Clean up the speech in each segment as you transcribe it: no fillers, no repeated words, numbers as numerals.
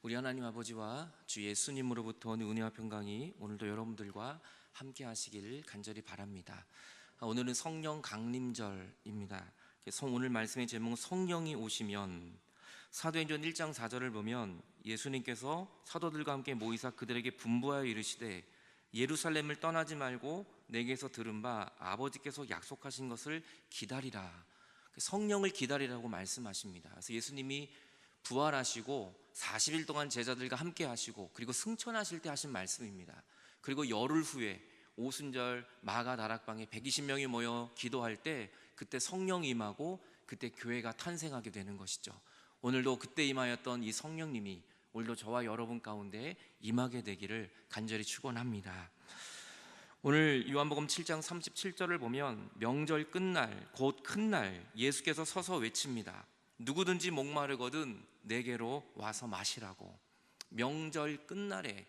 우리 하나님 아버지와 주 예수님으로부터 오는 은혜와 평강이 오늘도 여러분들과 함께 하시기를 간절히 바랍니다. 오늘은 성령 강림절입니다. 오늘 말씀의 제목은 성령이 오시면. 사도행전 1장 4절을 보면 예수님께서 사도들과 함께 모이사 그들에게 분부하여 이르시되 예루살렘을 떠나지 말고 내게서 들은 바 아버지께서 약속하신 것을 기다리라. 성령을 기다리라고 말씀하십니다. 그래서 예수님이 부활하시고 40일 동안 제자들과 함께 하시고 그리고 승천하실 때 하신 말씀입니다. 그리고 열흘 후에 오순절 마가 다락방에 120명이 모여 기도할 때 그때 성령이 임하고 그때 교회가 탄생하게 되는 것이죠. 오늘도 그때 임하였던 이 성령님이 오늘도 저와 여러분 가운데 임하게 되기를 간절히 축원합니다. 오늘 요한복음 7장 37절을 보면 명절 끝날 곧 큰 날 예수께서 서서 외칩니다. 누구든지 목마르거든 내게로 와서 마시라고. 명절 끝날에,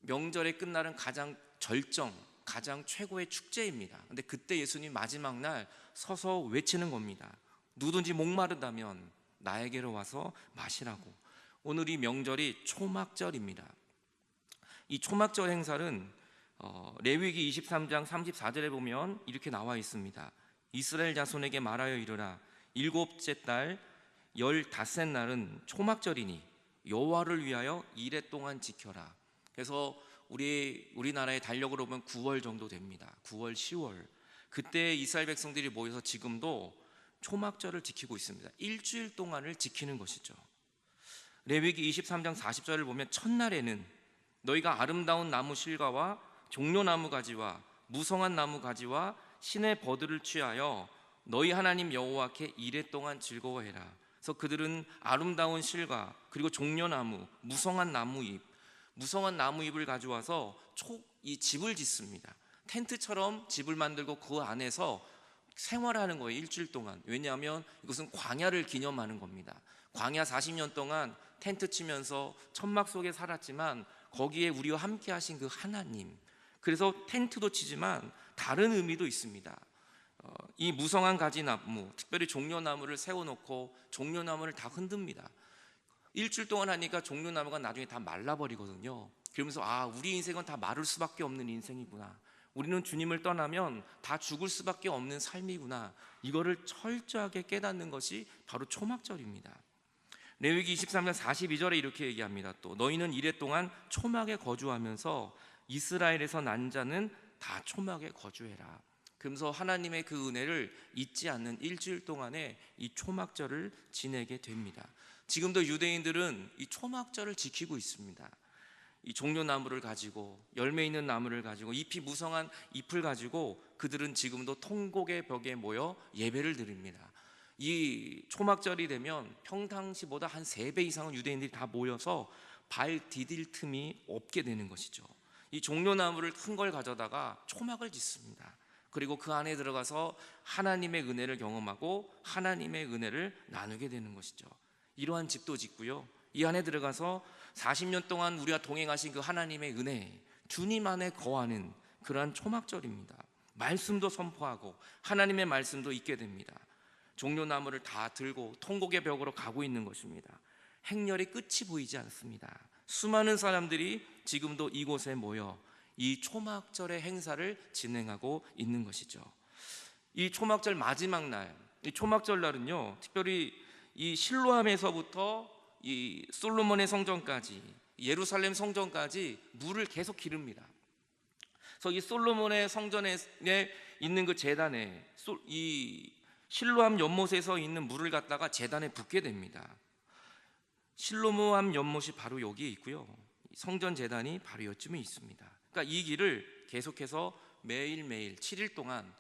명절의 끝날은 가장 절정, 가장 최고의 축제입니다. 근데 그때 예수님 마지막 날 서서 외치는 겁니다. 누구든지 목마르다면 나에게로 와서 마시라고. 오늘 이 명절이 초막절입니다. 이 초막절 행사는 레위기 23장 34절에 보면 이렇게 나와 있습니다. 이스라엘 자손에게 말하여 이르라. 일곱째 달 15째 날은 초막절이니 여호와를 위하여 이레 동안 지켜라. 그래서 우리나라의 달력으로 보면 9월 정도 됩니다. 9월, 10월. 그때 이스라엘 백성들이 모여서 지금도 초막절을 지키고 있습니다. 일주일 동안을 지키는 것이죠. 레위기 23장 40절을 보면 첫날에는 너희가 아름다운 나무 실과와 종려나무 가지와 무성한 나무 가지와 신의 버들을 취하여 너희 하나님 여호와께 이레 동안 즐거워해라. 그래서 그들은 아름다운 실과 그리고 종려나무, 무성한 나무잎을 가져와서 이 집을 짓습니다. 텐트처럼 집을 만들고 그 안에서 생활하는 거예요. 일주일 동안. 왜냐하면 이것은 광야를 기념하는 겁니다. 광야 40년 동안 텐트 치면서 천막 속에 살았지만 거기에 우리와 함께 하신 그 하나님, 그래서 텐트도 치지만 다른 의미도 있습니다. 이 무성한 가지나무, 특별히 종려나무를 세워놓고 종려나무를 다 흔듭니다. 일주일 동안 하니까 종려나무가 나중에 다 말라버리거든요. 그러면서 우리 인생은 다 마를 수밖에 없는 인생이구나, 우리는 주님을 떠나면 다 죽을 수밖에 없는 삶이구나, 이거를 철저하게 깨닫는 것이 바로 초막절입니다. 레위기 23장 42절에 이렇게 얘기합니다. 또 너희는 이레 동안 초막에 거주하면서 이스라엘에서 난 자는 다 초막에 거주해라. 그러면서 하나님의 그 은혜를 잊지 않는 일주일 동안의 이 초막절을 지내게 됩니다. 지금도 유대인들은 이 초막절을 지키고 있습니다. 이 종려나무를 가지고, 열매 있는 나무를 가지고, 잎이 무성한 잎을 가지고 그들은 지금도 통곡의 벽에 모여 예배를 드립니다. 이 초막절이 되면 평상시보다 한 3배 이상은 유대인들이 다 모여서 발 디딜 틈이 없게 되는 것이죠. 이 종려나무를 큰 걸 가져다가 초막을 짓습니다. 그리고 그 안에 들어가서 하나님의 은혜를 경험하고 하나님의 은혜를 나누게 되는 것이죠. 이러한 집도 짓고요, 이 안에 들어가서 40년 동안 우리와 동행하신 그 하나님의 은혜, 주님 안에 거하는 그러한 초막절입니다. 말씀도 선포하고 하나님의 말씀도 읽게 됩니다. 종려나무를 다 들고 통곡의 벽으로 가고 있는 것입니다. 행렬이 끝이 보이지 않습니다. 수많은 사람들이 지금도 이곳에 모여 이 초막절의 행사를 진행하고 있는 것이죠. 이 초막절 마지막 날, 이 초막절 날은요, 특별히 이 실로암에서부터 이 솔로몬의 성전까지, 예루살렘 성전까지 물을 계속 기릅니다. 그래서 이 솔로몬의 성전에 있는 그 제단에 이 실로암 연못에서 있는 물을 갖다가 제단에 붓게 됩니다. 실로암 연못이 바로 여기에 있고요, 성전 제단이 바로 여쯤에 있습니다. 그러니까 이 길을 계속해서 매일매일 7일 동안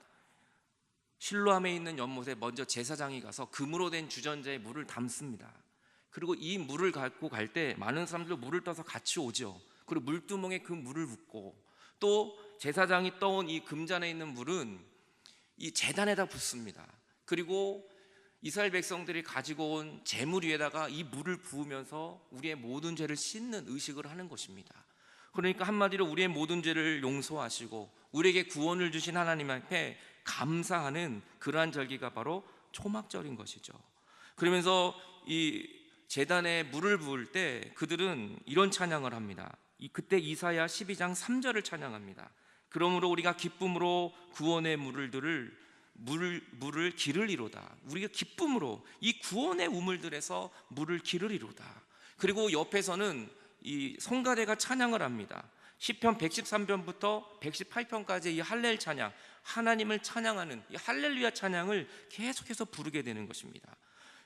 실로암에 있는 연못에 먼저 제사장이 가서 금으로 된 주전자에 물을 담습니다. 그리고 이 물을 갖고 갈 때 많은 사람들도 물을 떠서 같이 오죠. 그리고 물두멍에 그 물을 붓고, 또 제사장이 떠온 이 금잔에 있는 물은 이 제단에다 붓습니다. 그리고 이스라엘 백성들이 가지고 온 제물 위에다가 이 물을 부으면서 우리의 모든 죄를 씻는 의식을 하는 것입니다. 그러니까 한마디로 우리의 모든 죄를 용서하시고 우리에게 구원을 주신 하나님 앞에 감사하는 그러한 절기가 바로 초막절인 것이죠. 그러면서 이 제단에 물을 부을 때 그들은 이런 찬양을 합니다. 그때 이사야 12장 3절을 찬양합니다. 그러므로 우리가 기쁨으로 구원의 물을 기르리로다. 우리가 기쁨으로 이 구원의 우물들에서 물을 기르리로다. 그리고 옆에서는 이 성가대가 찬양을 합니다. 시편 113편부터 118편까지 이 할렐 찬양, 하나님을 찬양하는 이 할렐루야 찬양을 계속해서 부르게 되는 것입니다.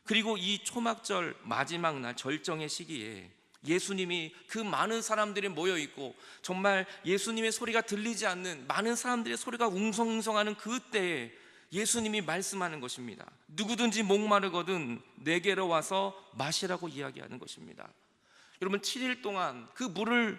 그리고 이 초막절 마지막 날 절정의 시기에 예수님이 그 많은 사람들이 모여 있고 정말 예수님의 소리가 들리지 않는 많은 사람들의 소리가 웅성웅성하는 그때에 예수님이 말씀하는 것입니다. 누구든지 목마르거든 내게로 와서 마시라고 이야기하는 것입니다. 여러분, 7일 동안 그 물을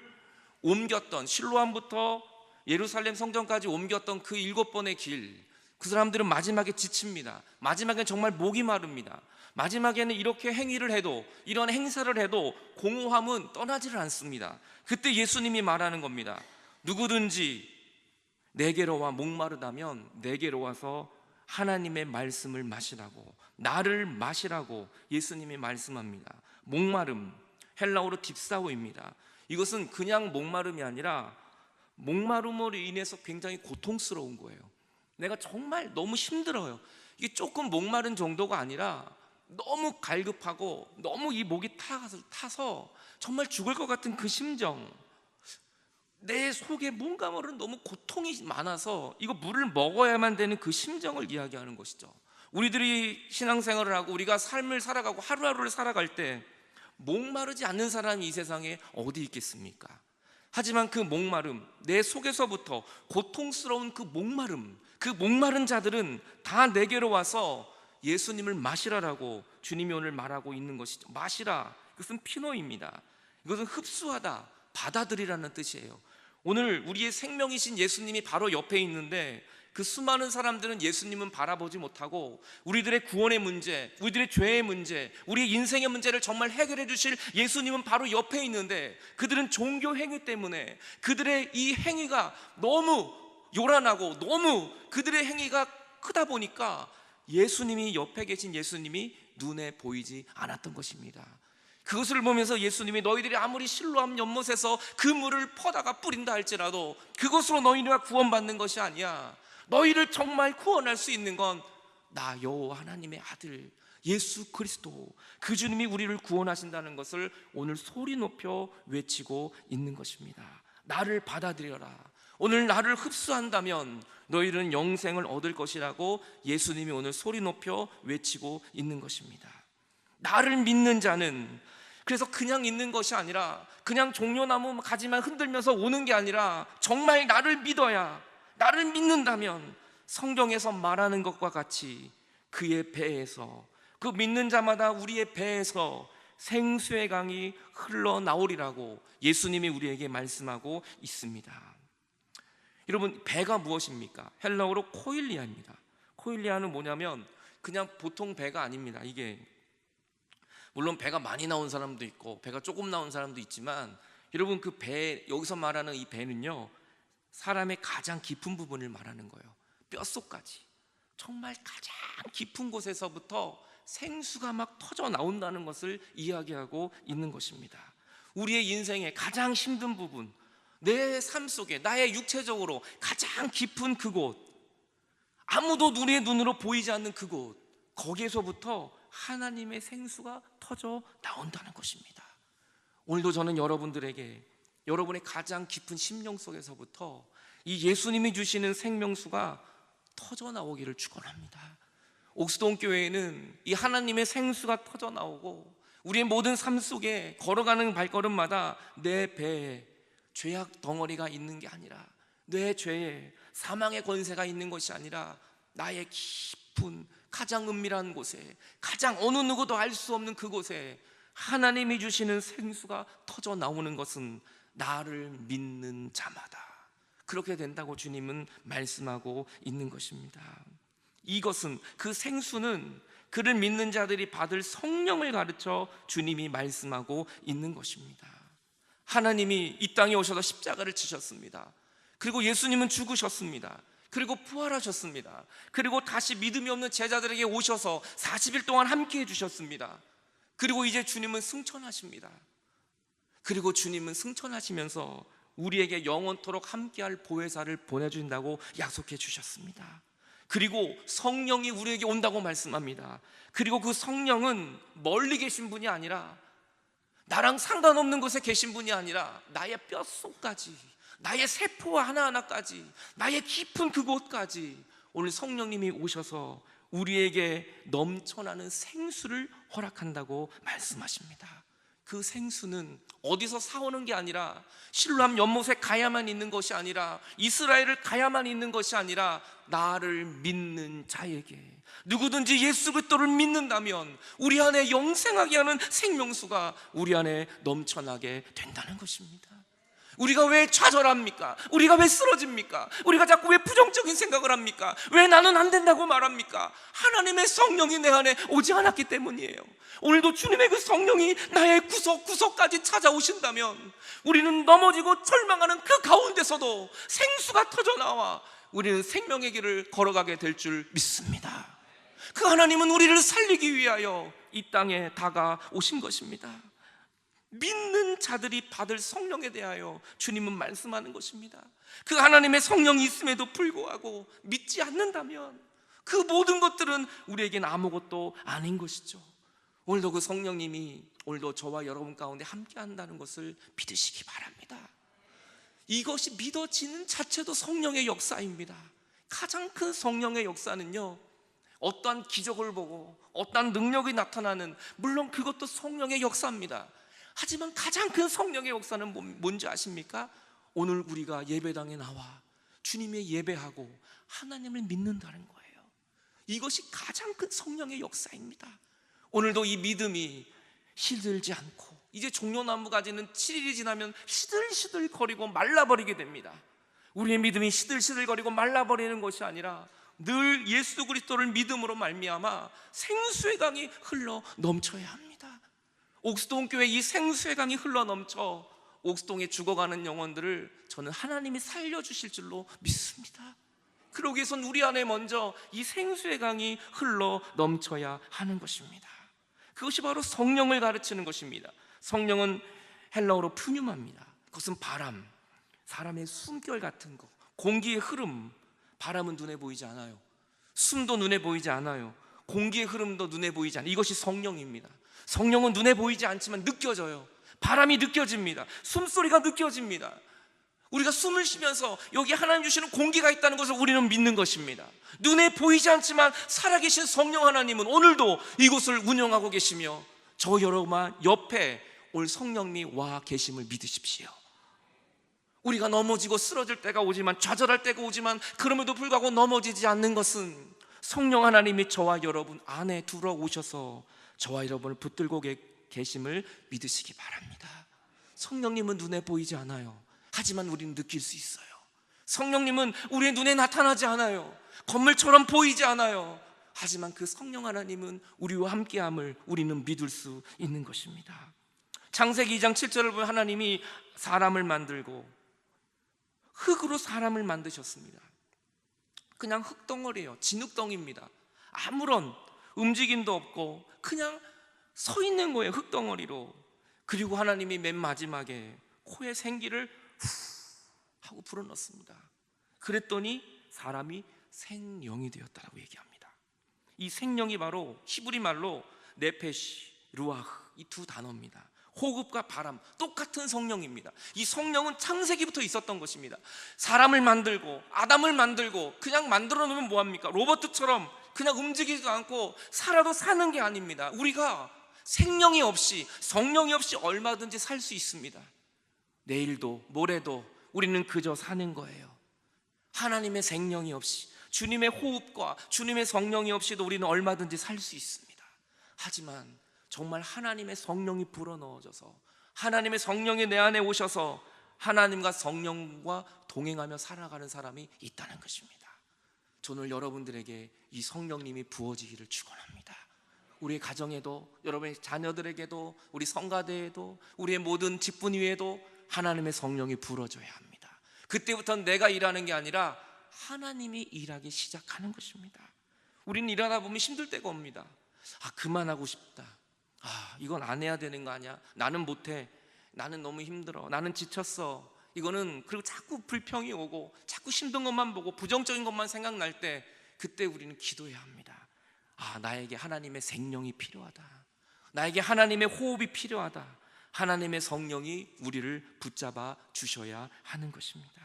옮겼던, 실로암부터 예루살렘 성전까지 옮겼던 그 7번의 길, 그 사람들은 마지막에 지칩니다. 마지막엔 정말 목이 마릅니다. 마지막에는 이렇게 행위를 해도, 이런 행사를 해도 공허함은 떠나지를 않습니다. 그때 예수님이 말하는 겁니다. 누구든지 내게로 와 목마르다면 내게로 와서 하나님의 말씀을 마시라고, 나를 마시라고 예수님이 말씀합니다. 목마름, 헬라어로 딥사우입니다. 이것은 그냥 목마름이 아니라 목마름으로 인해서 굉장히 고통스러운 거예요. 내가 정말 너무 힘들어요. 이게 조금 목마른 정도가 아니라 너무 갈급하고 너무 이 목이 타서 정말 죽을 것 같은 그 심정, 내 속에 뭔가 모르는 너무 고통이 많아서 이거 물을 먹어야만 되는 그 심정을 이야기하는 것이죠. 우리들이 신앙생활을 하고 우리가 삶을 살아가고 하루하루를 살아갈 때 목마르지 않는 사람이 이 세상에 어디 있겠습니까? 하지만 그 목마름, 내 속에서부터 고통스러운 그 목마른 자들은 다 내게로 와서 예수님을 마시라라고 주님이 오늘 말하고 있는 것이죠. 마시라, 이것은 피노입니다. 이것은 흡수하다, 받아들이라는 뜻이에요. 오늘 우리의 생명이신 예수님이 바로 옆에 있는데 그 수많은 사람들은 예수님은 바라보지 못하고 우리들의 구원의 문제, 우리들의 죄의 문제, 우리의 인생의 문제를 정말 해결해 주실 예수님은 바로 옆에 있는데 그들은 종교 행위 때문에 그들의 이 행위가 너무 요란하고 너무 그들의 행위가 크다 보니까 예수님이, 옆에 계신 예수님이 눈에 보이지 않았던 것입니다. 그것을 보면서 예수님이 너희들이 아무리 실로암 연못에서 그 물을 퍼다가 뿌린다 할지라도 그것으로 너희가 구원받는 것이 아니야. 너희를 정말 구원할 수 있는 건 나 여호와 하나님의 아들 예수 그리스도, 그 주님이 우리를 구원하신다는 것을 오늘 소리 높여 외치고 있는 것입니다. 나를 받아들여라. 오늘 나를 흡수한다면 너희는 영생을 얻을 것이라고 예수님이 오늘 소리 높여 외치고 있는 것입니다. 나를 믿는 자는 그래서 그냥 있는 것이 아니라 그냥 종려나무 가지만 흔들면서 오는 게 아니라 정말 나를 믿어야, 나를 믿는다면 성경에서 말하는 것과 같이 그의 배에서, 그 믿는 자마다 우리의 배에서 생수의 강이 흘러나오리라고 예수님이 우리에게 말씀하고 있습니다. 여러분, 배가 무엇입니까? 헬라어로 코일리아입니다. 코일리아는 뭐냐면 그냥 보통 배가 아닙니다. 이게 물론 배가 많이 나온 사람도 있고 배가 조금 나온 사람도 있지만 여러분, 그 배, 여기서 말하는 이 배는요 사람의 가장 깊은 부분을 말하는 거예요. 뼛속까지, 정말 가장 깊은 곳에서부터 생수가 막 터져 나온다는 것을 이야기하고 있는 것입니다. 우리의 인생의 가장 힘든 부분, 내 삶 속에 나의 육체적으로 가장 깊은 그곳, 아무도 우리의 눈으로 보이지 않는 그곳, 거기에서부터 하나님의 생수가 터져 나온다는 것입니다. 오늘도 저는 여러분들에게 여러분의 가장 깊은 심령 속에서부터 이 예수님이 주시는 생명수가 터져 나오기를 축원합니다. 옥스동 교회에는 이 하나님의 생수가 터져 나오고 우리의 모든 삶 속에 걸어가는 발걸음마다 내 배에 죄악 덩어리가 있는 게 아니라, 내 죄에 사망의 권세가 있는 것이 아니라 나의 깊은 가장 은밀한 곳에, 가장 어느 누구도 알 수 없는 그곳에 하나님이 주시는 생수가 터져 나오는 것은 나를 믿는 자마다 그렇게 된다고 주님은 말씀하고 있는 것입니다. 이것은, 그 생수는 그를 믿는 자들이 받을 성령을 가르쳐 주님이 말씀하고 있는 것입니다. 하나님이 이 땅에 오셔서 십자가를 지셨습니다. 그리고 예수님은 죽으셨습니다. 그리고 부활하셨습니다. 그리고 다시 믿음이 없는 제자들에게 오셔서 40일 동안 함께 해주셨습니다. 그리고 이제 주님은 승천하십니다. 그리고 주님은 승천하시면서 우리에게 영원토록 함께할 보혜사를 보내준다고 약속해 주셨습니다. 그리고 성령이 우리에게 온다고 말씀합니다. 그리고 그 성령은 멀리 계신 분이 아니라, 나랑 상관없는 곳에 계신 분이 아니라 나의 뼛속까지, 나의 세포 하나하나까지, 나의 깊은 그곳까지 오늘 성령님이 오셔서 우리에게 넘쳐나는 생수를 허락한다고 말씀하십니다. 그 생수는 어디서 사오는 게 아니라, 실로암 연못에 가야만 있는 것이 아니라, 이스라엘을 가야만 있는 것이 아니라, 나를 믿는 자에게, 누구든지 예수 그리스도를 믿는다면 우리 안에 영생하게 하는 생명수가 우리 안에 넘쳐나게 된다는 것입니다. 우리가 왜 좌절합니까? 우리가 왜 쓰러집니까? 우리가 자꾸 왜 부정적인 생각을 합니까? 왜 나는 안 된다고 말합니까? 하나님의 성령이 내 안에 오지 않았기 때문이에요. 오늘도 주님의 그 성령이 나의 구석구석까지 찾아오신다면 우리는 넘어지고 절망하는 그 가운데서도 생수가 터져나와 우리는 생명의 길을 걸어가게 될 줄 믿습니다. 그 하나님은 우리를 살리기 위하여 이 땅에 다가오신 것입니다. 믿는 자들이 받을 성령에 대하여 주님은 말씀하는 것입니다. 그 하나님의 성령이 있음에도 불구하고 믿지 않는다면 그 모든 것들은 우리에겐 아무것도 아닌 것이죠. 오늘도 그 성령님이 오늘도 저와 여러분 가운데 함께 한다는 것을 믿으시기 바랍니다. 이것이 믿어지는 자체도 성령의 역사입니다. 가장 큰 성령의 역사는요, 어떠한 기적을 보고 어떠한 능력이 나타나는, 물론 그것도 성령의 역사입니다. 하지만 가장 큰 성령의 역사는 뭔지 아십니까? 오늘 우리가 예배당에 나와 주님의 예배하고 하나님을 믿는다는 거예요. 이것이 가장 큰 성령의 역사입니다. 오늘도 이 믿음이 시들지 않고, 이제 종려나무 가지는 7일이 지나면 시들시들 거리고 말라버리게 됩니다. 우리의 믿음이 시들시들거리고 말라버리는 것이 아니라 늘 예수 그리스도를 믿음으로 말미암아 생수의 강이 흘러 넘쳐야 합니다. 옥수동 교회 이 생수의 강이 흘러 넘쳐 옥수동에 죽어가는 영혼들을 저는 하나님이 살려주실 줄로 믿습니다. 그러기 위해선 우리 안에 먼저 이 생수의 강이 흘러 넘쳐야 하는 것입니다. 그것이 바로 성령을 가르치는 것입니다. 성령은 헬라어로 푸뉴마입니다. 그것은 바람, 사람의 숨결 같은 거, 공기의 흐름. 바람은 눈에 보이지 않아요. 숨도 눈에 보이지 않아요. 공기의 흐름도 눈에 보이지 않아요. 이것이 성령입니다. 성령은 눈에 보이지 않지만 느껴져요. 바람이 느껴집니다. 숨소리가 느껴집니다. 우리가 숨을 쉬면서 여기 하나님 주시는 공기가 있다는 것을 우리는 믿는 것입니다. 눈에 보이지 않지만 살아계신 성령 하나님은 오늘도 이곳을 운영하고 계시며 저 여러분 옆에 올 성령님이 와 계심을 믿으십시오. 우리가 넘어지고 쓰러질 때가 오지만, 좌절할 때가 오지만, 그럼에도 불구하고 넘어지지 않는 것은 성령 하나님이 저와 여러분 안에 들어오셔서 저와 여러분을 붙들고 계심을 믿으시기 바랍니다. 성령님은 눈에 보이지 않아요. 하지만 우리는 느낄 수 있어요. 성령님은 우리의 눈에 나타나지 않아요. 건물처럼 보이지 않아요. 하지만 그 성령 하나님은 우리와 함께함을 우리는 믿을 수 있는 것입니다. 창세기 2장 7절을 보면 하나님이 사람을 만들고 흙으로 사람을 만드셨습니다. 그냥 흙덩어리예요. 진흙덩이입니다. 아무런 움직임도 없고 그냥 서 있는 거예요. 흙덩어리로. 그리고 하나님이 맨 마지막에 코에 생기를 후 하고 불어넣습니다. 그랬더니 사람이 생령이 되었다라고 얘기합니다. 이 생령이 바로 히브리 말로 네페시, 루아흐, 이 두 단어입니다. 호흡과 바람, 똑같은 성령입니다. 이 성령은 창세기부터 있었던 것입니다. 사람을 만들고 아담을 만들고 그냥 만들어 놓으면 뭐합니까? 로봇처럼 그냥 움직이지도 않고 살아도 사는 게 아닙니다. 우리가 생명이 없이, 성령이 없이 얼마든지 살 수 있습니다. 내일도 모레도 우리는 그저 사는 거예요. 하나님의 생명이 없이, 주님의 호흡과 주님의 성령이 없이도 우리는 얼마든지 살 수 있습니다. 하지만 정말 하나님의 성령이 불어넣어져서, 하나님의 성령이 내 안에 오셔서 하나님과 성령과 동행하며 살아가는 사람이 있다는 것입니다. 저는 여러분들에게 이 성령님이 부어지기를 축원합니다. 우리의 가정에도, 여러분의 자녀들에게도, 우리 성가대에도, 우리의 모든 직분 위에도 하나님의 성령이 불어줘야 합니다. 그때부터는 내가 일하는 게 아니라 하나님이 일하기 시작하는 것입니다. 우리는 일하다 보면 힘들 때가 옵니다. 그만하고 싶다. 이건 안 해야 되는 거 아니야? 나는 못해. 나는 너무 힘들어. 나는 지쳤어. 이거는, 그리고 자꾸 불평이 오고 자꾸 힘든 것만 보고 부정적인 것만 생각날 때, 그때 우리는 기도해야 합니다. 나에게 하나님의 생명이 필요하다. 나에게 하나님의 호흡이 필요하다. 하나님의 성령이 우리를 붙잡아 주셔야 하는 것입니다.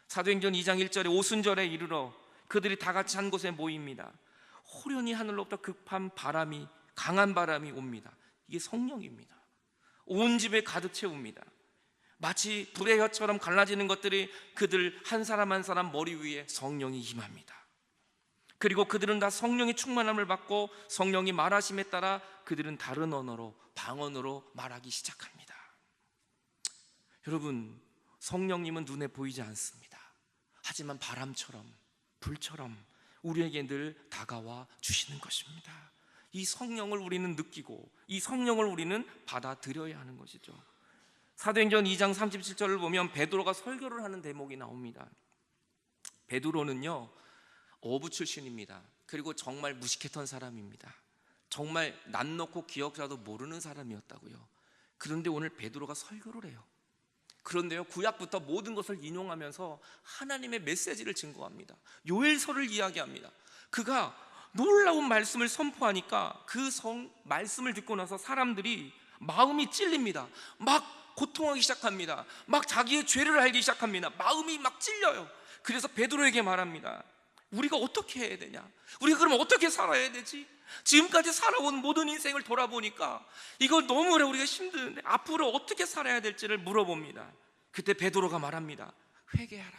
사도행전 2장 1절에 오순절에 이르러 그들이 다 같이 한 곳에 모입니다. 호련히 하늘로부터 급한 바람이, 강한 바람이 옵니다. 이게 성령입니다. 온 집에 가득 채웁니다. 마치 불의 혀처럼 갈라지는 것들이 그들 한 사람 한 사람 머리 위에 성령이 임합니다. 그리고 그들은 다 성령의 충만함을 받고 성령이 말하심에 따라 그들은 다른 언어로, 방언으로 말하기 시작합니다. 여러분, 성령님은 눈에 보이지 않습니다. 하지만 바람처럼, 불처럼 우리에게 늘 다가와 주시는 것입니다. 이 성령을 우리는 느끼고 이 성령을 우리는 받아들여야 하는 것이죠. 사도행전 2장 37절을 보면 베드로가 설교를 하는 대목이 나옵니다. 베드로는요, 어부 출신입니다. 그리고 정말 무식했던 사람입니다. 정말 낯 놓고 기억자도 모르는 사람이었다고요. 그런데 오늘 베드로가 설교를 해요. 그런데요, 구약부터 모든 것을 인용하면서 하나님의 메시지를 증거합니다. 요엘서를 이야기합니다. 그가 놀라운 말씀을 선포하니까 그 말씀을 듣고 나서 사람들이 마음이 찔립니다. 막 고통하기 시작합니다. 막 자기의 죄를 알기 시작합니다. 마음이 막 찔려요. 그래서 베드로에게 말합니다. 우리가 어떻게 해야 되냐? 우리가 그럼 어떻게 살아야 되지? 지금까지 살아온 모든 인생을 돌아보니까 이거 너무 우리가 힘드는데 앞으로 어떻게 살아야 될지를 물어봅니다. 그때 베드로가 말합니다. 회개하라,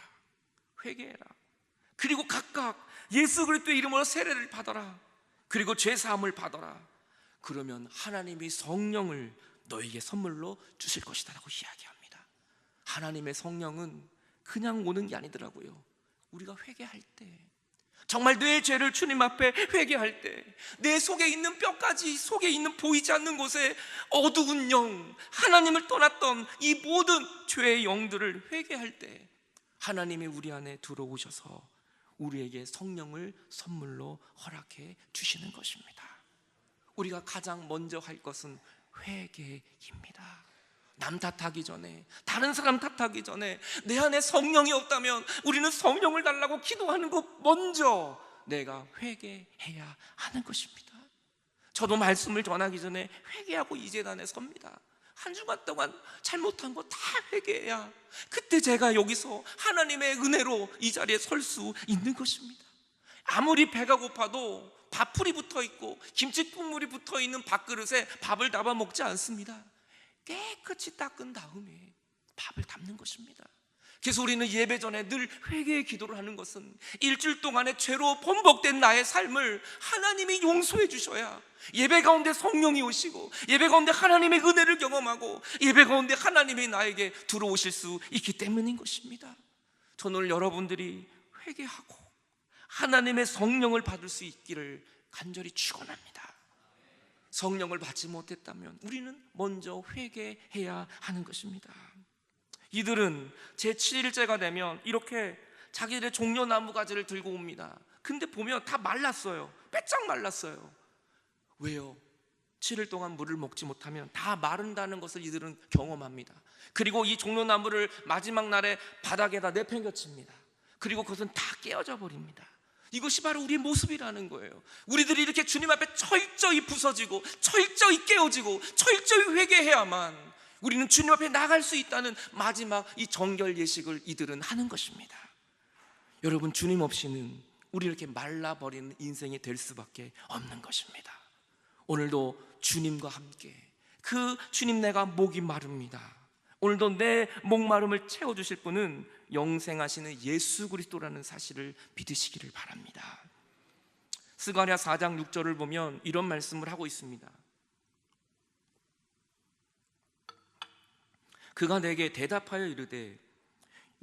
회개해라. 그리고 각각 예수 그리스도의 이름으로 세례를 받아라. 그리고 죄 사함을 받아라. 그러면 하나님이 성령을 너에게 선물로 주실 것이다 라고 이야기합니다. 하나님의 성령은 그냥 오는 게 아니더라고요. 우리가 회개할 때, 정말 내 죄를 주님 앞에 회개할 때, 내 속에 있는 뼈까지, 속에 있는 보이지 않는 곳에 어두운 영, 하나님을 떠났던 이 모든 죄의 영들을 회개할 때 하나님이 우리 안에 들어오셔서 우리에게 성령을 선물로 허락해 주시는 것입니다. 우리가 가장 먼저 할 것은 회개입니다. 남 탓하기 전에, 다른 사람 탓하기 전에 내 안에 성령이 없다면 우리는 성령을 달라고 기도하는 것 먼저 내가 회개해야 하는 것입니다. 저도 말씀을 전하기 전에 회개하고 이 재단에 섭니다. 한 주간 동안 잘못한 거 다 회개해야 그때 제가 여기서 하나님의 은혜로 이 자리에 설 수 있는 것입니다. 아무리 배가 고파도 밥풀이 붙어있고 김치 국물이 붙어있는 밥그릇에 밥을 담아 먹지 않습니다. 깨끗이 닦은 다음에 밥을 담는 것입니다. 그래서 우리는 예배 전에 늘 회개의 기도를 하는 것은 일주일 동안의 죄로 번복된 나의 삶을 하나님이 용서해 주셔야 예배 가운데 성령이 오시고 예배 가운데 하나님의 은혜를 경험하고 예배 가운데 하나님이 나에게 들어오실 수 있기 때문인 것입니다. 저는 오늘 여러분들이 회개하고 하나님의 성령을 받을 수 있기를 간절히 축원합니다. 성령을 받지 못했다면 우리는 먼저 회개해야 하는 것입니다. 이들은 제7일째가 되면 이렇게 자기들의 종려나무 가지를 들고 옵니다. 근데 보면 다 말랐어요. 빼짝 말랐어요. 왜요? 7일 동안 물을 먹지 못하면 다 마른다는 것을 이들은 경험합니다. 그리고 이 종려나무를 마지막 날에 바닥에다 내팽겨칩니다. 그리고 그것은 다 깨어져 버립니다. 이것이 바로 우리의 모습이라는 거예요. 우리들이 이렇게 주님 앞에 철저히 부서지고 철저히 깨어지고 철저히 회개해야만 우리는 주님 앞에 나갈 수 있다는 마지막 이 정결 예식을 이들은 하는 것입니다. 여러분, 주님 없이는 우리 이렇게 말라버리는 인생이 될 수밖에 없는 것입니다. 오늘도 주님과 함께 그 주님, 내가 목이 마릅니다. 오늘도 내 목마름을 채워주실 분은 영생하시는 예수 그리스도라는 사실을 믿으시기를 바랍니다. 스가랴 4장 6절을 보면 이런 말씀을 하고 있습니다. 그가 내게 대답하여 이르되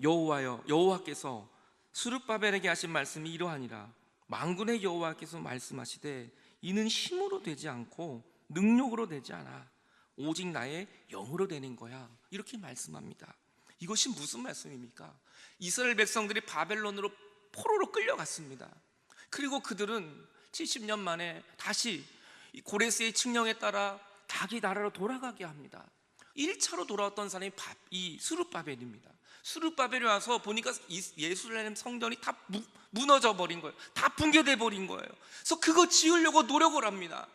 여호와여, 여호와께서 스룹바벨에게 하신 말씀이 이러하니라. 만군의 여호와께서 말씀하시되 이는 힘으로 되지 않고 능력으로 되지 않아 오직 나의 영으로 되는 거야. 이렇게 말씀합니다. 이것이 무슨 말씀입니까? 이스라엘 백성들이 바벨론으로 포로로 끌려갔습니다. 그리고 그들은 70년 만에 다시 고레스의 칙령에 따라 자기 나라로 돌아가게 합니다. 1차로 돌아왔던 사람이 이 스룹바벨입니다. 스룹바벨이 와서 보니까 예루살렘 성전이 다 무너져 버린 거예요. 다 붕괴돼 버린 거예요. 그래서 그거 지으려고 노력을 합니다.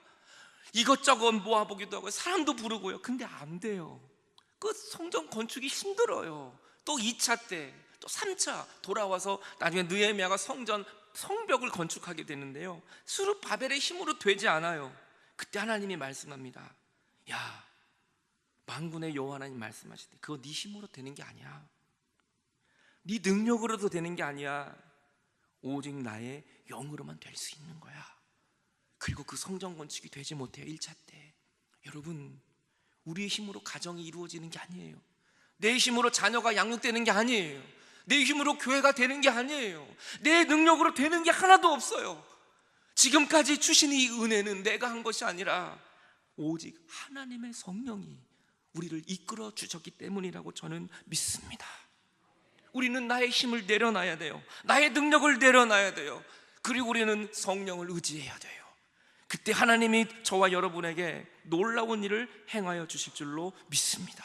이것저것 모아보기도 하고 사람도 부르고요. 근데 안 돼요. 그 성전 건축이 힘들어요. 또 2차 때, 또 3차 돌아와서 나중에 느헤미야가 성벽을 건축하게 되는데요, 스룹바벨의 힘으로 되지 않아요. 그때 하나님이 말씀합니다. 야, 만군의 여호와 하나님 말씀하시되 그거 네 힘으로 되는 게 아니야. 네 능력으로도 되는 게 아니야. 오직 나의 영으로만 될 수 있는 거야. 그리고 그 성전 건축이 되지 못해요. 1차 때. 여러분, 우리의 힘으로 가정이 이루어지는 게 아니에요. 내 힘으로 자녀가 양육되는 게 아니에요. 내 힘으로 교회가 되는 게 아니에요. 내 능력으로 되는 게 하나도 없어요. 지금까지 주신 이 은혜는 내가 한 것이 아니라 오직 하나님의 성령이 우리를 이끌어 주셨기 때문이라고 저는 믿습니다. 우리는 나의 힘을 내려놔야 돼요. 나의 능력을 내려놔야 돼요. 그리고 우리는 성령을 의지해야 돼요. 그때 하나님이 저와 여러분에게 놀라운 일을 행하여 주실 줄로 믿습니다.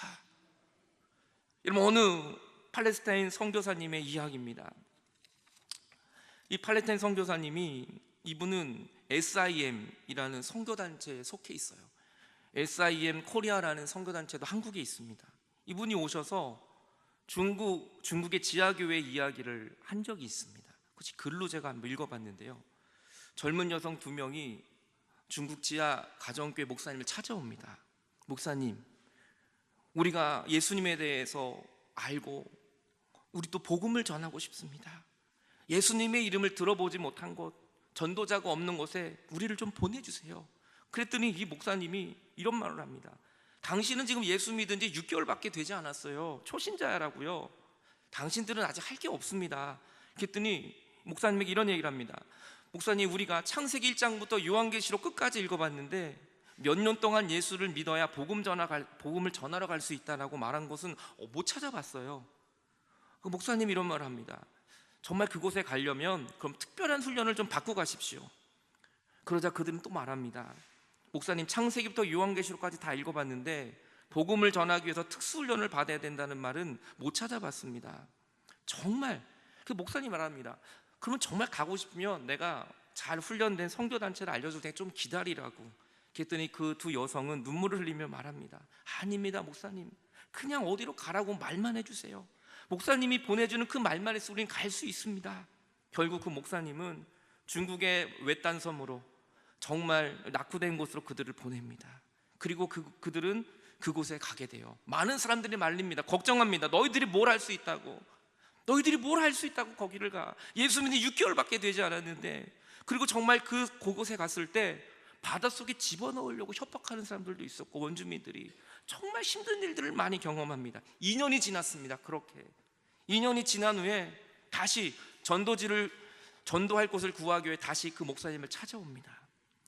여러분, 어느 팔레스타인 선교사님의 이야기입니다. 이 팔레스타인 선교사님이, 이분은 SIM이라는 선교단체에 속해 있어요. SIM 코리아라는 선교단체도 한국에 있습니다. 이분이 오셔서 중국의 지하교회 이야기를 한 적이 있습니다. 혹시 글로 제가 한번 읽어봤는데요, 젊은 여성 2명이 중국 지하 가정교회 목사님을 찾아옵니다. 목사님, 우리가 예수님에 대해서 알고 우리 또 복음을 전하고 싶습니다. 예수님의 이름을 들어보지 못한 곳, 전도자가 없는 곳에 우리를 좀 보내주세요. 그랬더니 이 목사님이 이런 말을 합니다. 당신은 지금 예수 믿은 지 6개월밖에 되지 않았어요. 초신자라고요. 당신들은 아직 할 게 없습니다. 그랬더니 목사님에게 이런 얘기를 합니다. 목사님, 우리가 창세기 1장부터 요한계시록 끝까지 읽어봤는데 몇 년 동안 예수를 믿어야 복음을 전하러 갈 수 있다라고 말한 것은 못 찾아봤어요. 그 목사님이 이런 말을 합니다. 정말 그곳에 가려면 그럼 특별한 훈련을 좀 받고 가십시오. 그러자 그들은 또 말합니다. 목사님, 창세기부터 요한계시록까지 다 읽어봤는데 복음을 전하기 위해서 특수훈련을 받아야 된다는 말은 못 찾아봤습니다. 정말 그 목사님 말합니다. 그러면 정말 가고 싶으면 내가 잘 훈련된 선교단체를 알려줄 테니까 좀 기다리라고. 그랬더니 그 2 여성은 눈물을 흘리며 말합니다. 아닙니다, 목사님. 그냥 어디로 가라고 말만 해주세요. 목사님이 보내주는 그 말만 해서 우리는 갈 수 있습니다. 결국 그 목사님은 중국의 외딴 섬으로, 정말 낙후된 곳으로 그들을 보냅니다. 그리고 그들은 그곳에 가게 돼요. 많은 사람들이 말립니다. 걱정합니다. 너희들이 뭘 할 수 있다고, 너희들이 뭘 할 수 있다고 거기를 가. 예수 믿는 6개월밖에 되지 않았는데. 그리고 정말 그곳에 갔을 때 바닷속에 집어넣으려고 협박하는 사람들도 있었고, 원주민들이 정말 힘든 일들을 많이 경험합니다. 2년이 지났습니다. 그렇게 2년이 지난 후에 다시 전도할 곳을 구하기 위해 다시 그 목사님을 찾아옵니다.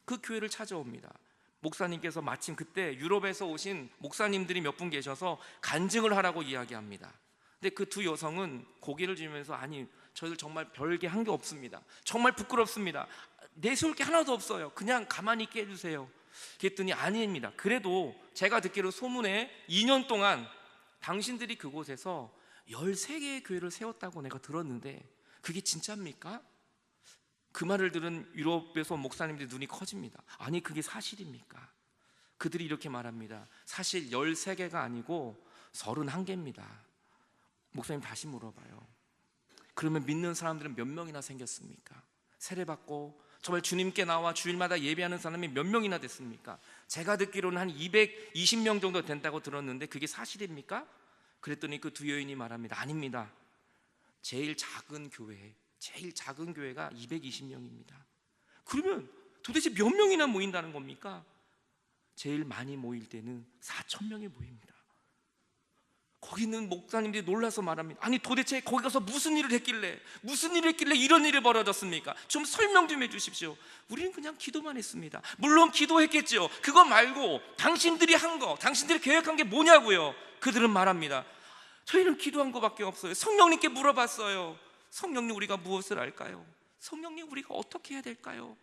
그 교회를 찾아옵니다. 목사님께서 마침 그때 유럽에서 오신 목사님들이 몇 분 계셔서 간증을 하라고 이야기합니다. 근데 그 2 여성은 고개를 들면서, 아니, 저희들 정말 별게 한 게 없습니다. 정말 부끄럽습니다. 내세울 게 하나도 없어요. 그냥 가만히 있게 해주세요. 그랬더니 아닙니다. 그래도 제가 듣기로 소문에 2년 동안 당신들이 그곳에서 13개의 교회를 세웠다고 내가 들었는데 그게 진짜입니까? 그 말을 들은 유럽에서 목사님들이 눈이 커집니다. 아니, 그게 사실입니까? 그들이 이렇게 말합니다. 사실 13개가 아니고 31개입니다. 목사님 다시 물어봐요. 그러면 믿는 사람들은 몇 명이나 생겼습니까? 세례받고 정말 주님께 나와 주일마다 예배하는 사람이 몇 명이나 됐습니까? 제가 듣기로는 한 220명 정도 된다고 들었는데 그게 사실입니까? 그랬더니 그 2 여인이 말합니다. 아닙니다. 제일 작은 교회가 220명입니다. 그러면 도대체 몇 명이나 모인다는 겁니까? 제일 많이 모일 때는 4,000명이 모입니다. 거기 있는 목사님들이 놀라서 말합니다. 아니, 도대체 거기 가서 무슨 일을 했길래 이런 일이 벌어졌습니까? 좀 설명 좀 해주십시오. 우리는 그냥 기도만 했습니다. 물론 기도했겠죠. 그거 말고 당신들이 한 거, 당신들이 계획한 게 뭐냐고요. 그들은 말합니다. 저희는 기도한 거밖에 없어요. 성령님께 물어봤어요. 성령님, 우리가 무엇을 할까요? 성령님, 우리가 어떻게 해야 될까요?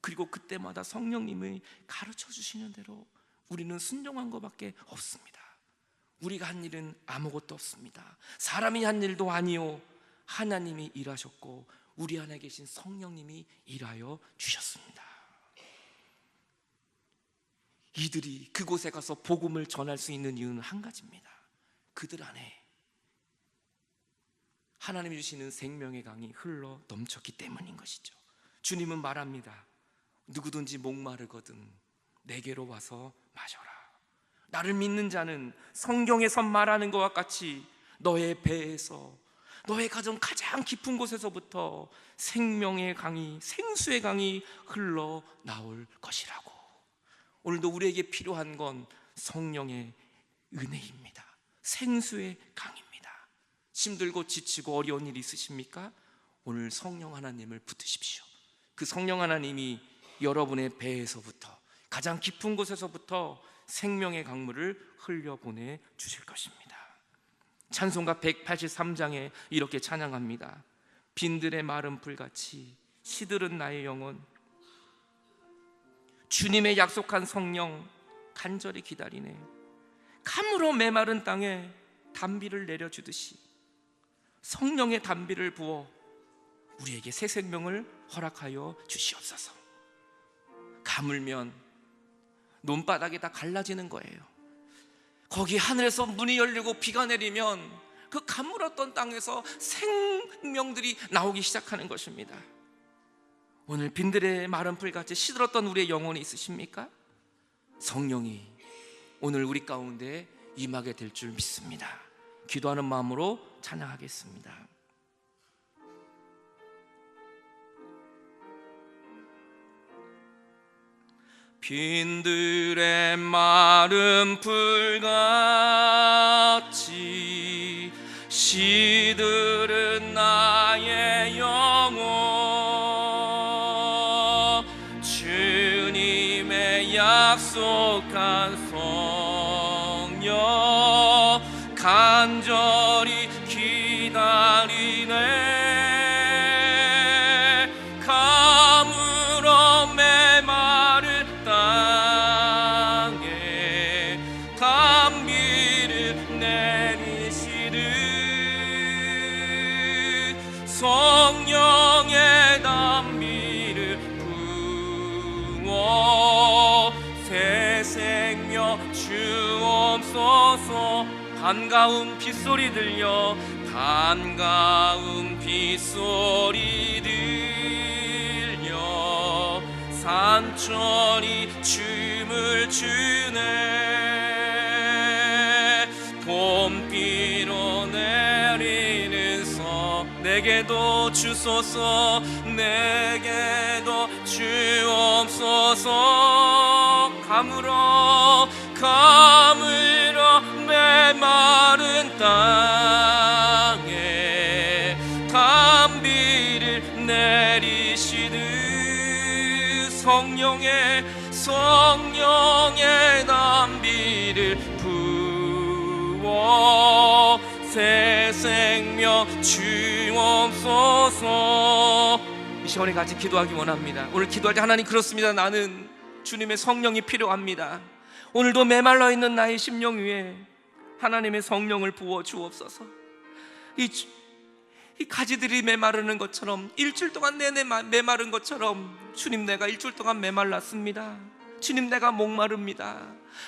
그리고 그때마다 성령님이 가르쳐 주시는 대로 우리는 순종한 것밖에 없습니다. 우리가 한 일은 아무것도 없습니다. 사람이 한 일도 아니요 하나님이 일하셨고 우리 안에 계신 성령님이 일하여 주셨습니다. 이들이 그곳에 가서 복음을 전할 수 있는 이유는 한 가지입니다. 그들 안에 하나님이 주시는 생명의 강이 흘러 넘쳤기 때문인 것이죠. 주님은 말합니다. 누구든지 목마르거든 내게로 와서 마셔라. 나를 믿는 자는 성경에서 말하는 것과 같이 너의 배에서, 너의 가정 가장 깊은 곳에서부터 생명의 강이, 생수의 강이 흘러 나올 것이라고. 오늘도 우리에게 필요한 건 성령의 은혜입니다. 생수의 강입니다. 힘들고 지치고 어려운 일 있으십니까? 오늘 성령 하나님을 붙드십시오. 그 성령 하나님이 여러분의 배에서부터, 가장 깊은 곳에서부터 생명의 강물을 흘려보내 주실 것입니다. 찬송가 183장에 이렇게 찬양합니다. 빈들의 마른 풀같이 시들은 나의 영혼, 주님의 약속한 성령 간절히 기다리네. 감으로 메마른 땅에 단비를 내려주듯이 성령의 단비를 부어 우리에게 새 생명을 허락하여 주시옵소서. 가물면 논바닥이 다 갈라지는 거예요. 거기 하늘에서 문이 열리고 비가 내리면 그 가물었던 땅에서 생명들이 나오기 시작하는 것입니다. 오늘 빈들의 마른 풀같이 시들었던 우리의 영혼이 있으십니까? 성령이 오늘 우리 가운데 임하게 될 줄 믿습니다. 기도하는 마음으로 찬양하겠습니다. 빈들의 마른 풀같이 시들은 나의 영혼, 주님의 약속한 성령 간절히 기다리네. 가물어 메마른 땅에 단비를 내리시는 성령의 단비를 부어 새 생명 주옵소서. 반가운 빗소리 들려, 반가운 빗소리 들려 산천이 춤을 추네. 봄비로 내리는 서 내게도 주소서, 내게도 주옵소서. 가물어 메마른 땅에 단비를 내리시는 성령의 단비를 부어 새 생명 주옵소서. 이 시간에 같이 기도하기 원합니다. 오늘 기도할 때 하나님, 그렇습니다. 나는 주님의 성령이 필요합니다. 오늘도 메말라 있는 나의 심령 위에 하나님의 성령을 부어 주옵소서. 이 가지들이 메마르는 것처럼, 일주일 동안 내내 메마른 것처럼, 주님 내가 일주일 동안 메말랐습니다. 주님 내가 목마릅니다.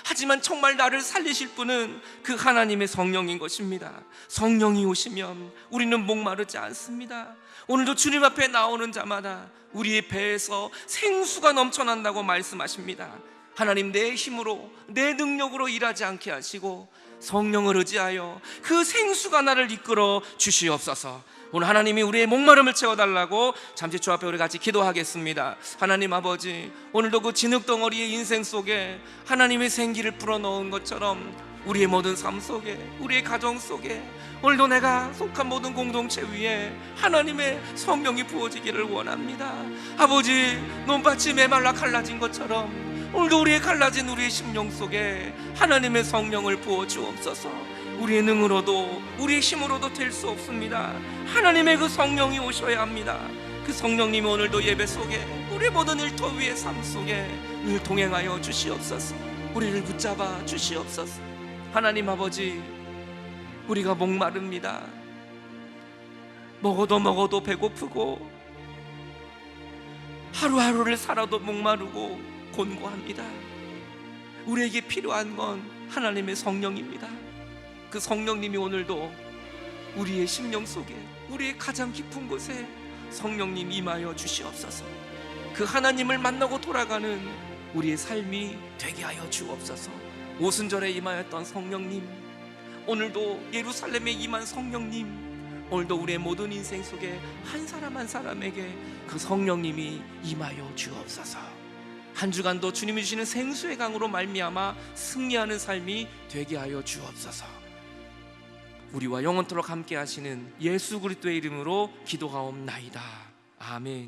하지만 정말 나를 살리실 분은 그 하나님의 성령인 것입니다. 성령이 오시면 우리는 목마르지 않습니다. 오늘도 주님 앞에 나오는 자마다 우리의 배에서 생수가 넘쳐난다고 말씀하십니다. 하나님, 내 힘으로 내 능력으로 일하지 않게 하시고 성령을 의지하여 그 생수가 나를 이끌어 주시옵소서. 오늘 하나님이 우리의 목마름을 채워달라고 잠시 주 앞에 우리 같이 기도하겠습니다. 하나님 아버지, 오늘도 그 진흙덩어리의 인생 속에 하나님의 생기를 불어넣은 것처럼 우리의 모든 삶 속에, 우리의 가정 속에, 오늘도 내가 속한 모든 공동체 위에 하나님의 성령이 부어지기를 원합니다. 아버지, 논밭이 메말라 갈라진 것처럼 오늘도 우리의 갈라진 우리의 심령 속에 하나님의 성령을 부어 주옵소서. 우리의 능으로도 우리의 힘으로도 될 수 없습니다. 하나님의 그 성령이 오셔야 합니다. 그 성령님이 오늘도 예배 속에, 우리의 모든 일터 위의 삶 속에 늘 동행하여 주시옵소서. 우리를 붙잡아 주시옵소서. 하나님 아버지, 우리가 목마릅니다. 먹어도 배고프고 하루하루를 살아도 목마르고 곤고합니다. 우리에게 필요한 건 하나님의 성령입니다. 그 성령님이 오늘도 우리의 심령 속에, 우리의 가장 깊은 곳에 성령님 임하여 주시옵소서. 그 하나님을 만나고 돌아가는 우리의 삶이 되게 하여 주옵소서. 오순절에 임하였던 성령님, 오늘도 예루살렘에 임한 성령님, 오늘도 우리의 모든 인생 속에 한 사람 한 사람에게 그 성령님이 임하여 주옵소서. 한 주간도 주님이 주시는 생수의 강으로 말미암아 승리하는 삶이 되게 하여 주옵소서. 우리와 영원토록 함께 하시는 예수 그리스도의 이름으로 기도하옵나이다. 아멘.